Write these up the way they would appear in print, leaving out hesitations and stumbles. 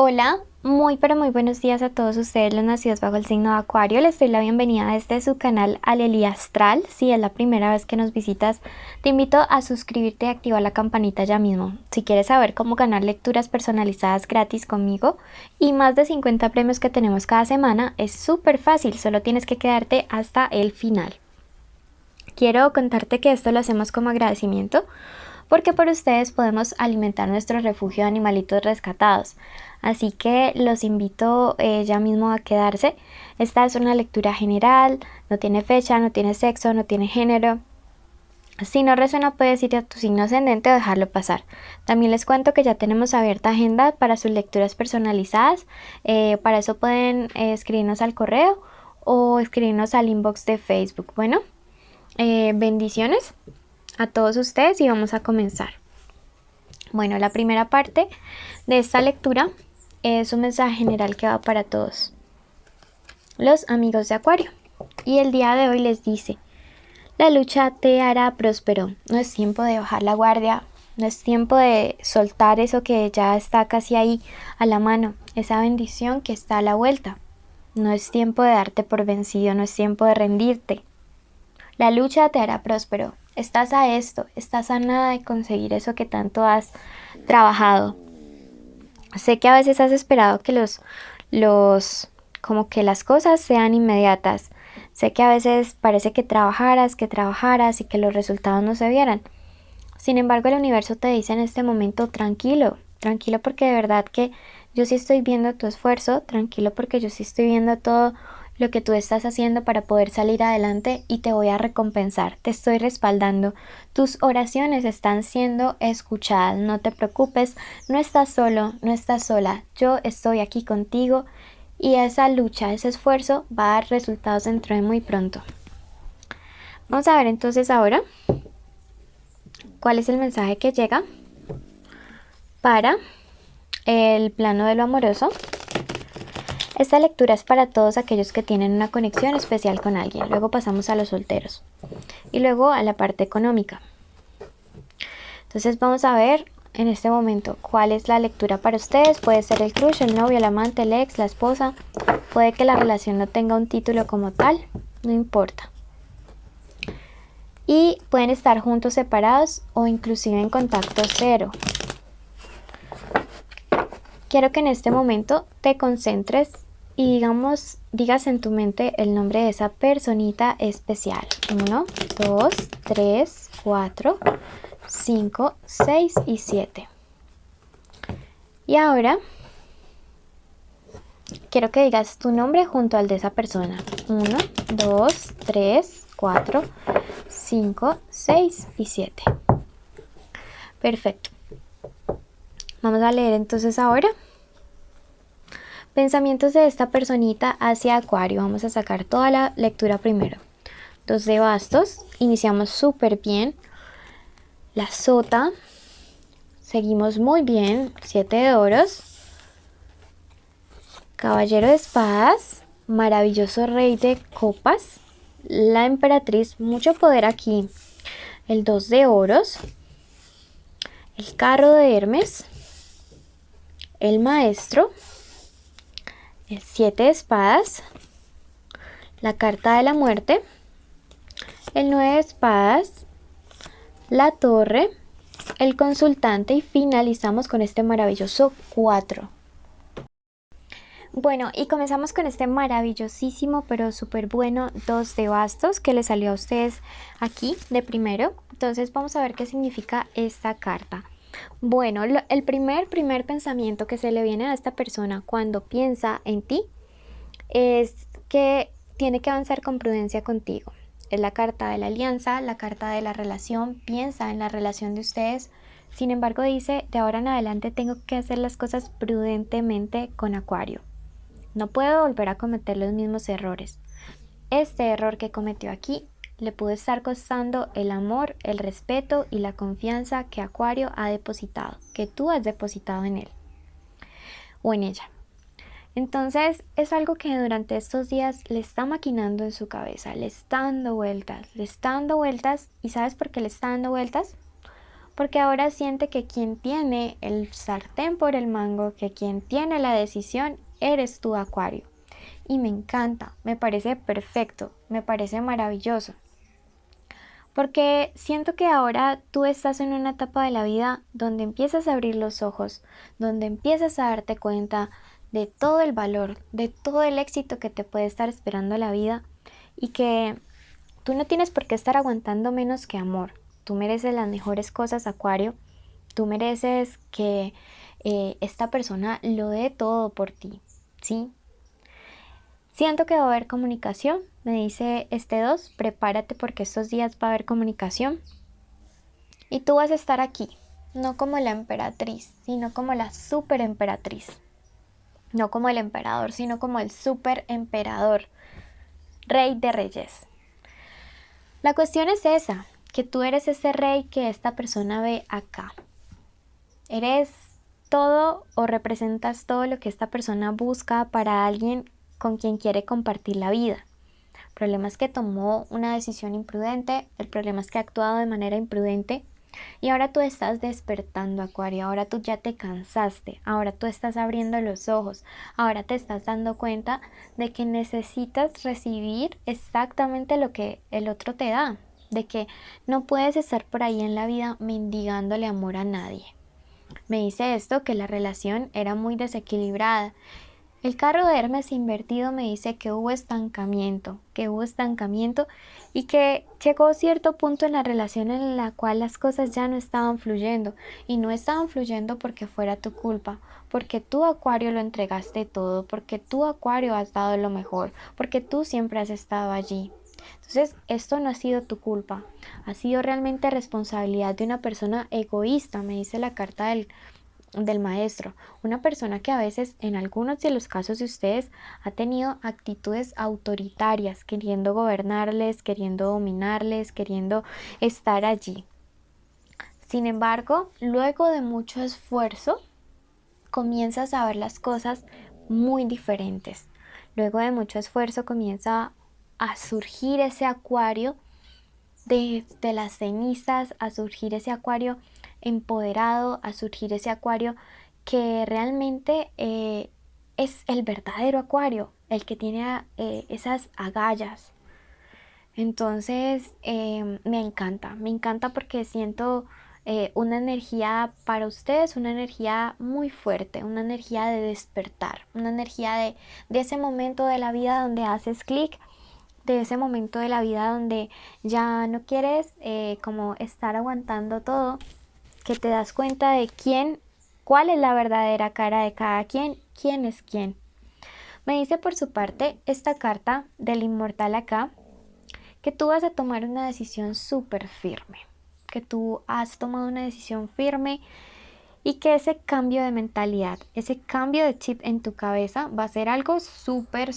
Hola, muy pero muy buenos días a todos ustedes los nacidos bajo el signo de Acuario. Les doy la bienvenida desde su canal Alelía Astral. Si es la primera vez que nos visitas, te invito a suscribirte y activar la campanita ya mismo. Si quieres saber cómo ganar lecturas personalizadas gratis conmigo y más de 50 premios que tenemos cada semana, es súper fácil, solo tienes que quedarte hasta el final. Quiero contarte que esto lo hacemos como agradecimiento porque por ustedes podemos alimentar nuestro refugio de animalitos rescatados. Así que los invito ya mismo a quedarse. Esta es una lectura general, no tiene fecha, no tiene sexo, no tiene género. Si no resuena puedes ir a tu signo ascendente o dejarlo pasar. También les cuento que ya tenemos abierta agenda para sus lecturas personalizadas. Para eso pueden escribirnos al correo o escribirnos al inbox de Facebook. Bueno, bendiciones a todos ustedes y vamos a comenzar. Bueno, la primera parte de esta lectura es un mensaje general que va para todos los amigos de Acuario. Y el día de hoy les dice: la lucha te hará próspero. No es tiempo de bajar la guardia, no es tiempo de soltar eso que ya está casi ahí a la mano, esa bendición que está a la vuelta. No es tiempo de darte por vencido, no es tiempo de rendirte. La lucha te hará próspero. Estás a esto, estás a nada de conseguir eso que tanto has trabajado. Sé que a veces has esperado que como que las cosas sean inmediatas. Sé que a veces parece que trabajaras y que los resultados no se vieran. Sin embargo, el universo te dice en este momento: tranquilo, tranquilo, porque de verdad que yo sí estoy viendo tu esfuerzo, tranquilo porque yo sí estoy viendo todo lo que tú estás haciendo para poder salir adelante y te voy a recompensar, te estoy respaldando. Tus oraciones están siendo escuchadas, no te preocupes, no estás solo, no estás sola, yo estoy aquí contigo y esa lucha, ese esfuerzo va a dar resultados dentro de muy pronto. Vamos a ver entonces ahora cuál es el mensaje que llega para el plano de lo amoroso. Esta lectura es para todos aquellos que tienen una conexión especial con alguien. Luego pasamos a los solteros y luego a la parte económica. Entonces vamos a ver en este momento cuál es la lectura para ustedes. Puede ser el crush, el novio, el amante, el ex, la esposa. Puede que la relación no tenga un título como tal, no importa. Y pueden estar juntos, separados o inclusive en contacto cero. Quiero que en este momento te concentres y digas en tu mente el nombre de esa personita especial. 1, 2, 3, 4, 5, 6 y 7. Y ahora quiero que digas tu nombre junto al de esa persona. 1, 2, 3, 4, 5, 6 y 7. Perfecto. Vamos a leer entonces ahora pensamientos de esta personita hacia Acuario. Vamos a sacar toda la lectura primero. 2 de bastos, iniciamos súper bien. La sota, seguimos muy bien. 7 de oros, caballero de espadas, maravilloso rey de copas, la emperatriz, mucho poder aquí. El 2 de oros, el carro de Hermes, el maestro, el 7 de espadas, la carta de la muerte, el 9 de espadas, la torre, el consultante y finalizamos con este maravilloso 4. Bueno, y comenzamos con este maravillosísimo pero súper bueno 2 de bastos que le salió a ustedes aquí de primero. Entonces vamos a ver qué significa esta carta. Bueno, el primer pensamiento que se le viene a esta persona cuando piensa en ti es que tiene que avanzar con prudencia contigo. Es la carta de la alianza, la carta de la relación, piensa en la relación de ustedes. Sin embargo, dice: de ahora en adelante tengo que hacer las cosas prudentemente con Acuario. No puedo volver a cometer los mismos errores. Este error que cometió aquí le pudo estar costando el amor, el respeto y la confianza que Acuario ha depositado, que tú has depositado en él o en ella. Entonces es algo que durante estos días le está maquinando en su cabeza, le está dando vueltas. ¿Y sabes por qué le está dando vueltas? porque ahora siente que quien tiene el sartén por el mango, que quien tiene la decisión, eres tú, Acuario. Y me encanta, me parece perfecto, me parece maravilloso. Porque siento que ahora tú estás en una etapa de la vida donde empiezas a abrir los ojos, donde empiezas a darte cuenta de todo el valor, de todo el éxito que te puede estar esperando la vida y que tú no tienes por qué estar aguantando menos que amor. Tú mereces las mejores cosas, Acuario. Tú mereces que esta persona lo dé todo por ti, ¿sí? Siento que va a haber comunicación, me dice este 2, prepárate porque estos días va a haber comunicación. Y tú vas a estar aquí, no como la emperatriz, sino como la super emperatriz. No como el emperador, sino como el super emperador, rey de reyes. La cuestión es esa, que tú eres ese rey que esta persona ve acá. Eres todo o representas todo lo que esta persona busca para alguien con quien quiere compartir la vida. El problema es que tomó una decisión imprudente, el problema es que ha actuado de manera imprudente y ahora tú estás despertando, Acuario, ahora tú ya te cansaste, ahora tú estás abriendo los ojos, ahora te estás dando cuenta de que necesitas recibir exactamente lo que el otro te da, de que no puedes estar por ahí en la vida mendigándole amor a nadie. Me dice esto, que la relación era muy desequilibrada. El carro de Hermes invertido me dice que hubo estancamiento y que llegó cierto punto en la relación en la cual las cosas ya no estaban fluyendo y no estaban fluyendo porque fuera tu culpa, porque tú, Acuario, lo entregaste todo, porque tú, Acuario, has dado lo mejor, porque tú siempre has estado allí. Entonces, esto no ha sido tu culpa, ha sido realmente responsabilidad de una persona egoísta, me dice la carta del maestro, una persona que a veces en algunos de los casos de ustedes ha tenido actitudes autoritarias, queriendo gobernarles, queriendo dominarles, queriendo estar allí. Sin embargo, luego de mucho esfuerzo, comienzas a ver las cosas muy diferentes. Luego de mucho esfuerzo comienza a surgir ese Acuario de las cenizas, a surgir ese Acuario empoderado, a surgir ese Acuario que realmente es el verdadero Acuario, el que tiene esas agallas. Entonces me encanta porque siento una energía para ustedes, una energía muy fuerte, una energía de despertar, una energía de ese momento de la vida donde haces clic, de ese momento de la vida donde ya no quieres como estar aguantando todo, que te das cuenta de cuál es la verdadera cara de cada quien, quién es quién. Me dice por su parte esta carta del inmortal acá, que tú vas a tomar una decisión súper firme, que tú has tomado una decisión firme y que ese cambio de mentalidad, ese cambio de chip en tu cabeza va a ser algo súper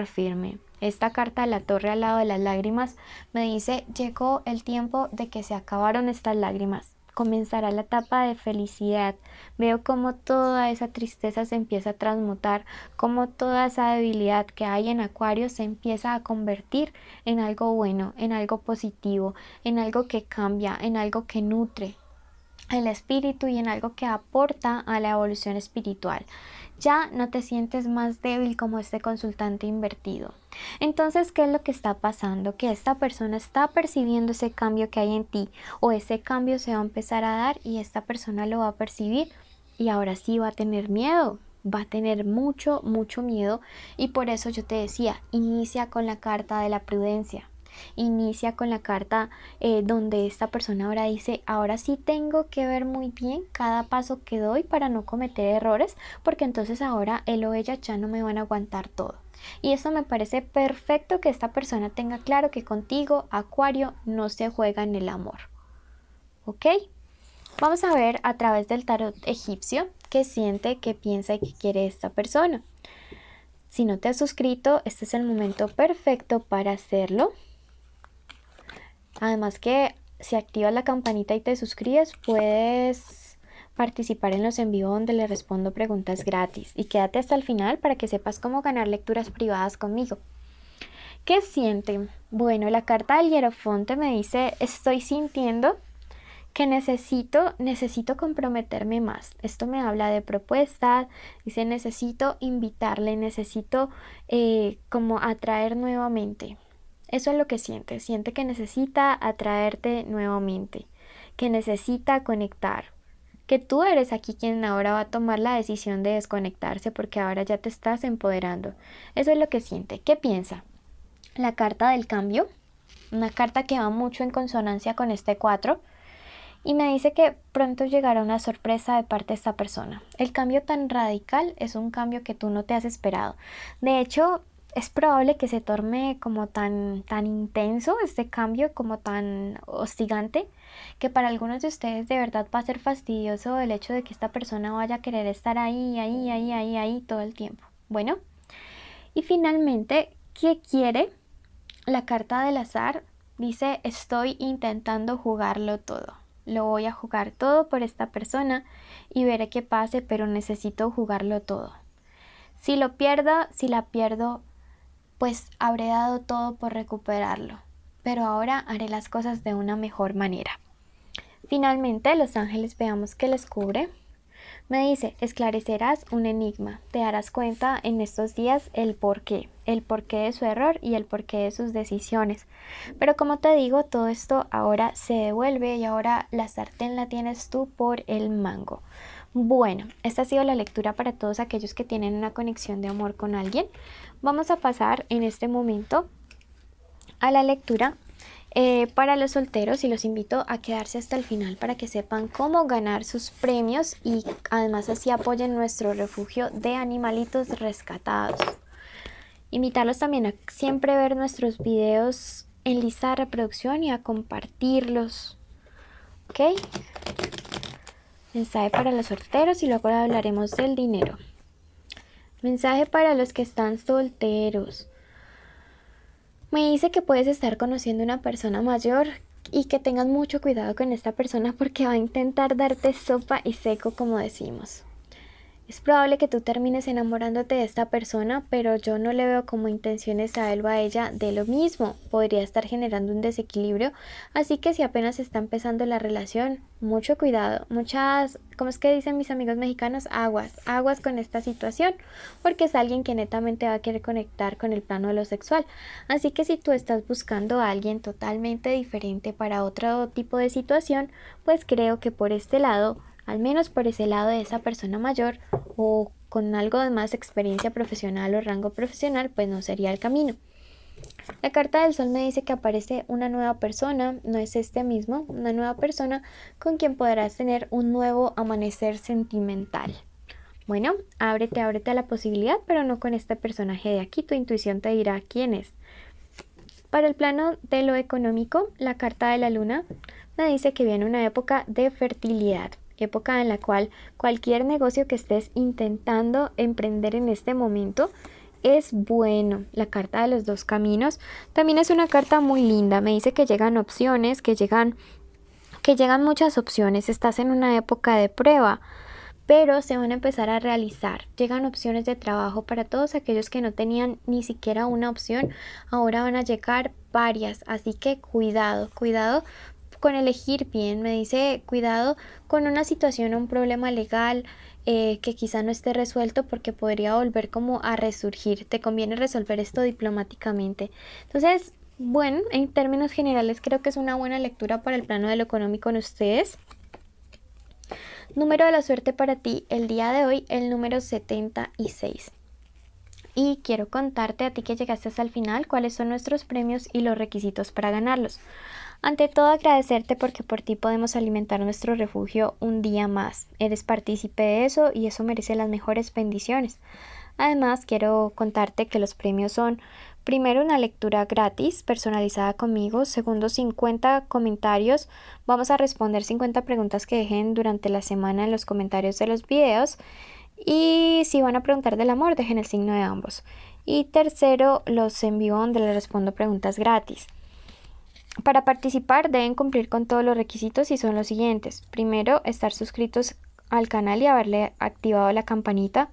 firme. Esta carta de la torre al lado de las lágrimas me dice, llegó el tiempo de que se acabaron estas lágrimas. Comenzará la etapa de felicidad. Veo cómo toda esa tristeza se empieza a transmutar, cómo toda esa debilidad que hay en Acuario se empieza a convertir en algo bueno, en algo positivo, en algo que cambia, en algo que nutre el espíritu y en algo que aporta a la evolución espiritual. Ya no te sientes más débil como este consultante invertido. Entonces, ¿qué es lo que está pasando? Que esta persona está percibiendo ese cambio que hay en ti, o ese cambio se va a empezar a dar y esta persona lo va a percibir y ahora sí va a tener miedo. Va a tener mucho miedo y por eso yo te decía, inicia con la carta de la prudencia. Inicia con la carta donde esta persona ahora dice, ahora sí tengo que ver muy bien cada paso que doy para no cometer errores, porque entonces ahora él o ella ya no me van a aguantar todo. Y eso me parece perfecto, que esta persona tenga claro que contigo, Acuario, no se juega en el amor. ¿Ok? Vamos a ver a través del tarot egipcio qué siente, qué piensa y qué quiere esta persona. Si no te has suscrito, este es el momento perfecto para hacerlo. Además que si activas la campanita y te suscribes, puedes participar en los en vivo donde le respondo preguntas gratis. Y quédate hasta el final para que sepas cómo ganar lecturas privadas conmigo. ¿Qué siente? Bueno, la carta del Hierofonte me dice, estoy sintiendo que necesito comprometerme más. Esto me habla de propuestas, dice necesito invitarle, necesito como atraer nuevamente. Eso es lo que siente que necesita atraerte nuevamente, que necesita conectar, que tú eres aquí quien ahora va a tomar la decisión de desconectarse porque ahora ya te estás empoderando. Eso es lo que siente. ¿Qué piensa? La carta del cambio, una carta que va mucho en consonancia con este 4. Y me dice que pronto llegará una sorpresa de parte de esta persona. El cambio tan radical es un cambio que tú no te has esperado. De hecho, es probable que se torne como tan intenso este cambio, como tan hostigante, que para algunos de ustedes de verdad va a ser fastidioso el hecho de que esta persona vaya a querer estar ahí todo el tiempo. Bueno, y finalmente, ¿qué quiere? La carta del azar dice: estoy intentando jugarlo todo. Lo voy a jugar todo por esta persona y veré qué pase, pero necesito jugarlo todo. Si lo pierdo, si la pierdo, pues habré dado todo por recuperarlo. Pero ahora haré las cosas de una mejor manera. Finalmente, los ángeles veamos qué les cubre. Me dice: esclarecerás un enigma, te darás cuenta en estos días el porqué de su error y el porqué de sus decisiones. Pero como te digo, todo esto ahora se devuelve y ahora la sartén la tienes tú por el mango. Bueno, esta ha sido la lectura para todos aquellos que tienen una conexión de amor con alguien. Vamos a pasar en este momento a la lectura para los solteros, y los invito a quedarse hasta el final para que sepan cómo ganar sus premios y además así apoyen nuestro refugio de animalitos rescatados. Invitarlos también a siempre ver nuestros videos en lista de reproducción y a compartirlos. ¿Ok? Mensaje para los solteros y luego hablaremos del dinero. Mensaje para los que están solteros. Me dice que puedes estar conociendo a una persona mayor y que tengas mucho cuidado con esta persona porque va a intentar darte sopa y seco, como decimos. Es probable que tú termines enamorándote de esta persona, pero yo no le veo como intenciones a él o a ella de lo mismo. Podría estar generando un desequilibrio, así que si apenas está empezando la relación, mucho cuidado. ¿Cómo es que dicen mis amigos mexicanos? Aguas con esta situación, porque es alguien que netamente va a querer conectar con el plano de lo sexual. Así que si tú estás buscando a alguien totalmente diferente para otro tipo de situación, pues creo que por este lado, al menos por ese lado de esa persona mayor o con algo de más experiencia profesional o rango profesional, pues no sería el camino. La carta del sol me dice que aparece una nueva persona, no es este mismo, una nueva persona con quien podrás tener un nuevo amanecer sentimental. Bueno, ábrete a la posibilidad, pero no con este personaje de aquí, tu intuición te dirá quién es. Para el plano de lo económico, la carta de la luna me dice que viene una época de fertilidad, época en la cual cualquier negocio que estés intentando emprender en este momento es bueno. La carta de los dos caminos también es una carta muy linda. Me dice que llegan opciones, que llegan muchas opciones. Estás en una época de prueba, pero se van a empezar a realizar. Llegan opciones de trabajo para todos aquellos que no tenían ni siquiera una opción. Ahora van a llegar varias, así que cuidado con elegir bien. Me dice cuidado con una situación o un problema legal que quizá no esté resuelto porque podría volver como a resurgir. Te conviene resolver esto diplomáticamente. Entonces, bueno, en términos generales creo que es una buena lectura para el plano de lo económico en ustedes. Número de la suerte para ti el día de hoy, el número 76. Y quiero contarte a ti que llegaste hasta el final cuáles son nuestros premios y los requisitos para ganarlos. Ante todo, agradecerte porque por ti podemos alimentar nuestro refugio un día más. Eres partícipe de eso y eso merece las mejores bendiciones. Además, quiero contarte que los premios son: primero, una lectura gratis personalizada conmigo. Segundo, 50 comentarios. Vamos a responder 50 preguntas que dejen durante la semana en los comentarios de los videos. Y si van a preguntar del amor, dejen el signo de ambos. Y tercero, los en vivo donde les respondo preguntas gratis. Para participar deben cumplir con todos los requisitos y son los siguientes. Primero, estar suscritos al canal y haberle activado la campanita.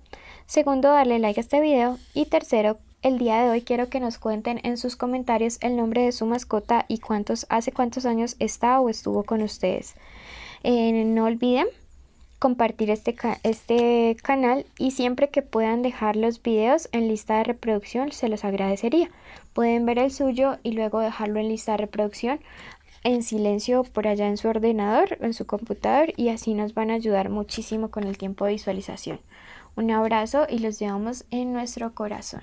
Segundo, darle like a este video. Y tercero, el día de hoy quiero que nos cuenten en sus comentarios el nombre de su mascota y hace cuántos años está o estuvo con ustedes. No olviden compartir este canal y siempre que puedan dejar los videos en lista de reproducción se los agradecería. Pueden ver el suyo y luego dejarlo en lista de reproducción en silencio por allá en su ordenador o en su computador, y así nos van a ayudar muchísimo con el tiempo de visualización. Un abrazo y los llevamos en nuestro corazón.